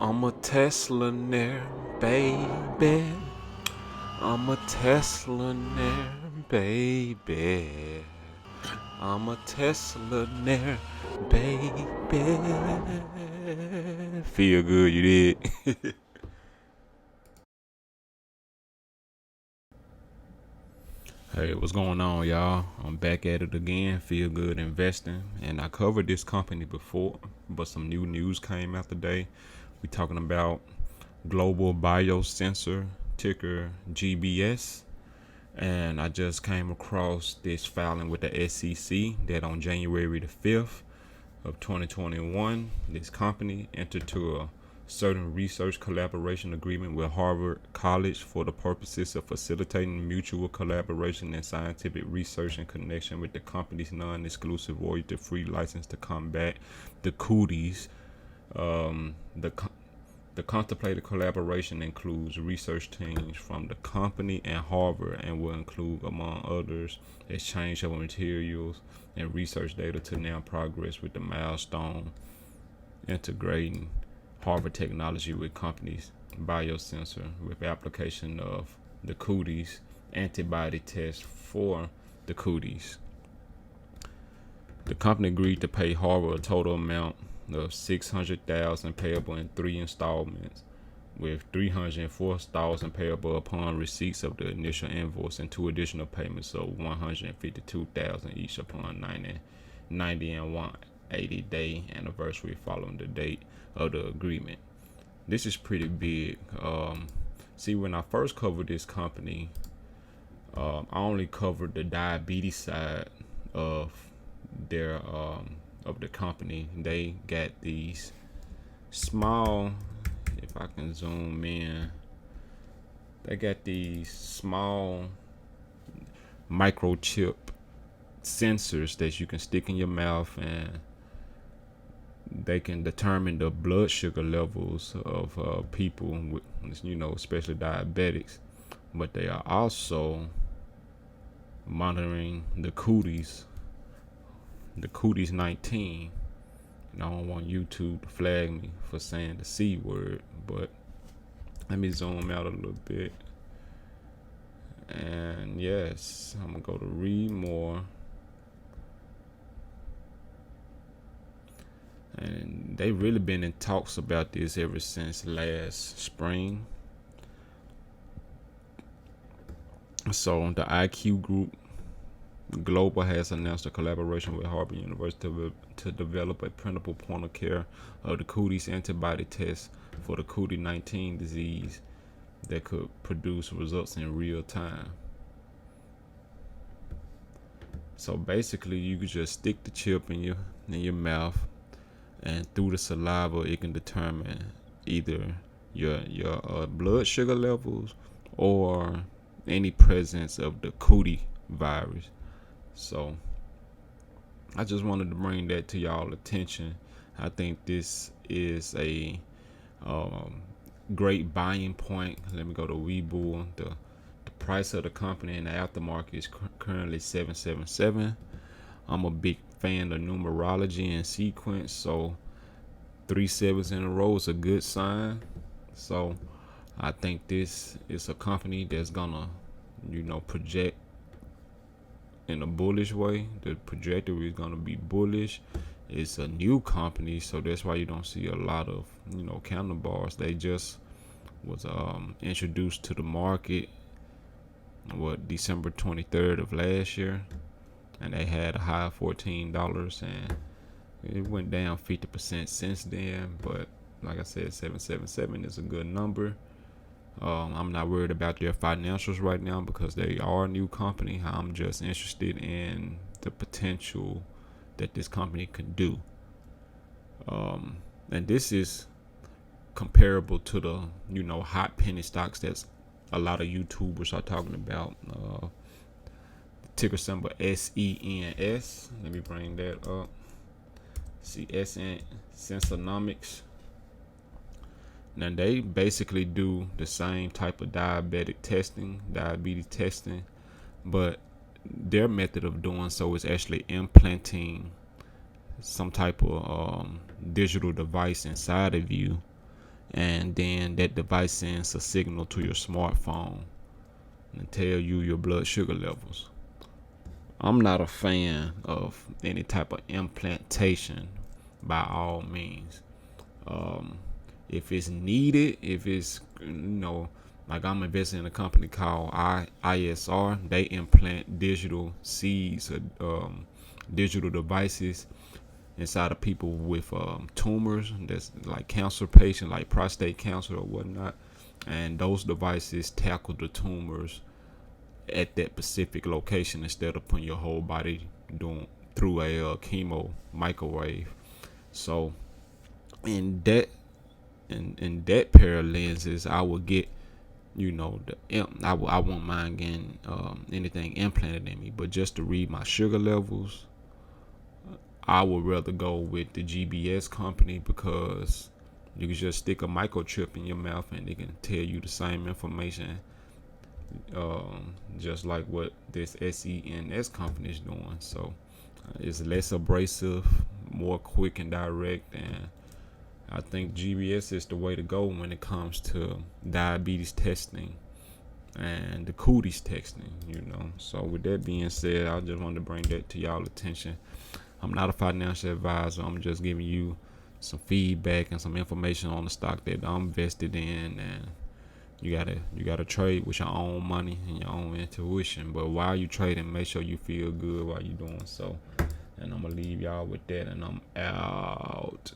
I'm a Teslaner, baby. I'm a Teslaner, baby. I'm a Teslaner, baby. Feel good, you did. Hey, what's going on, y'all? I'm back at it again. Feel good investing, and I covered this company before, but some new news came out today. We talking about Global Biosensor, ticker GBS, and I just came across this filing with the SEC that on January the 5th of 2021, this company entered into a certain research collaboration agreement with Harvard College for the purposes of facilitating mutual collaboration and scientific research in connection with the company's non-exclusive royalty-free license to combat the Cooties. The the contemplated collaboration includes research teams from the company and Harvard and will include, among others, exchange of materials and research data to now progress with the milestone integrating Harvard technology with companies' biosensor with application of the Cooties antibody test for the Cooties. The company agreed to pay Harvard a total amount of $600,000 payable in 3 installments, with $304,000 payable upon receipts of the initial invoice and 2 additional payments of $152,000 each upon 90 and 180-day anniversary following the date of the agreement. This is pretty big. See, when I first covered this company, I only covered the diabetes side of their of the company. They got these small, if I can zoom in, they got these small microchip sensors that you can stick in your mouth, and they can determine the blood sugar levels of people with, especially diabetics. But they are also monitoring the Cooties 19. And I don't want YouTube to flag me for saying the C word, but let me zoom out a little bit. And yes, I'm gonna go to read more. And they really been in talks about this ever since last spring. So the IQ Group Global has announced a collaboration with Harvard University to develop a printable point of care of the Cooties antibody test for the COVID-19 disease that could produce results in real time. So basically, you could just stick the chip in your mouth, and through the saliva, it can determine either your blood sugar levels or any presence of the Cootie virus. So I just wanted to bring that to y'all attention. I think this is a great buying point. Let me go to Webull. The price of the company in the aftermarket is currently $777. I'm a big fan of numerology and sequence, so 3 sevens in a row is a good sign. So I think this is a company that's gonna, project in a bullish way. The trajectory is gonna be bullish. It's a new company, so that's why you don't see a lot of counter bars. They just was introduced to the market December 23rd of last year, and they had a high of $14, and it went down 50% since then. But like I said, 777 is a good number. I'm not worried about their financials right now because they are a new company. I'm just interested in the potential that this company can do. And this is comparable to the hot penny stocks that's a lot of YouTubers are talking about. Ticker symbol SENS. Let me bring that up. CSN Sensonomics. Now they basically do the same type of diabetes testing, but their method of doing so is actually implanting some type of digital device inside of you, and then that device sends a signal to your smartphone and tell you your blood sugar levels. I'm not a fan of any type of implantation by all means. Um, if it's needed, if it's, like I'm investing in a company called ISR. They implant digital seeds, digital devices inside of people with tumors. That's like cancer patients, like prostate cancer or whatnot. And those devices tackle the tumors at that specific location instead of putting your whole body doing through a chemo microwave. So in that in that pair of lenses, I will get, I won't mind getting anything implanted in me, but just to read my sugar levels, I would rather go with the GBS company, because you can just stick a microchip in your mouth and they can tell you the same information, just like what this SENS company is doing. So it's less abrasive, more quick and direct, and I think GBS is the way to go when it comes to diabetes testing and the Cooties testing. So with that being said, I just wanted to bring that to y'all attention. I'm not a financial advisor. I'm just giving you some feedback and some information on the stock that I'm invested in, and you gotta trade with your own money and your own intuition. But while you trading, make sure you feel good while you're doing so. And I'm gonna leave y'all with that, and I'm out.